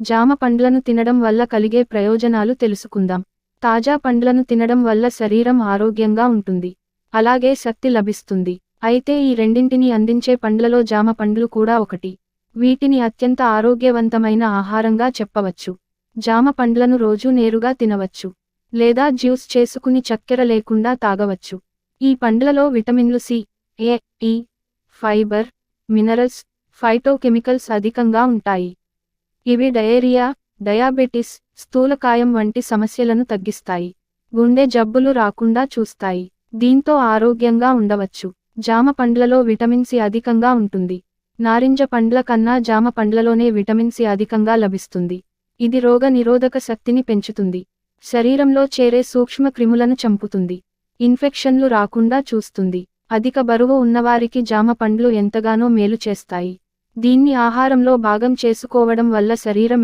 జామ పండ్లను తినడం వల్ల కలిగే ప్రయోజనాలు తెలుసుకుందాం. తాజా పండ్లను తినడం వల్ల శరీరం ఆరోగ్యంగా ఉంటుంది. అలాగే శక్తి లభిస్తుంది. అయితే ఈ రెండింటిని అందించే పండ్లలో జామ పండ్లు కూడా ఒకటి. వీటిని అత్యంత ఆరోగ్యవంతమైన ఆహారంగా చెప్పవచ్చు. జామ పండ్లను రోజూ నేరుగా తినవచ్చు. లేదా జ్యూస్ చేసుకుని చక్కెర లేకుండా తాగవచ్చు. ఈ పండ్లలో విటమిన్లు సి, ఏ, ఈ, ఫైబర్, మినరల్స్, ఫైటోకెమికల్స్ అధికంగా ఉంటాయి. ఇవి డయేరియా, డయాబెటిస్, స్థూలకాయం వంటి సమస్యలను తగ్గిస్తాయి. గుండె జబ్బులు రాకుండా చూస్తాయి. దీంతో ఆరోగ్యంగా ఉండవచ్చు. జామ పండ్లలో విటమిన్ సి అధికంగా ఉంటుంది. నారింజ పండ్ల కన్నా జామ పండ్లలోనే విటమిన్ సి అధికంగా లభిస్తుంది. ఇది రోగ నిరోధక శక్తిని పెంచుతుంది. శరీరంలో చేరే సూక్ష్మ క్రిములను చంపుతుంది. ఇన్ఫెక్షన్లు రాకుండా చూస్తుంది. అధిక బరువు ఉన్నవారికి జామ పండ్లు ఎంతగానో మేలు చేస్తాయి. దీన్ని ఆహారంలో భాగం చేసుకోవడం వల్ల శరీరం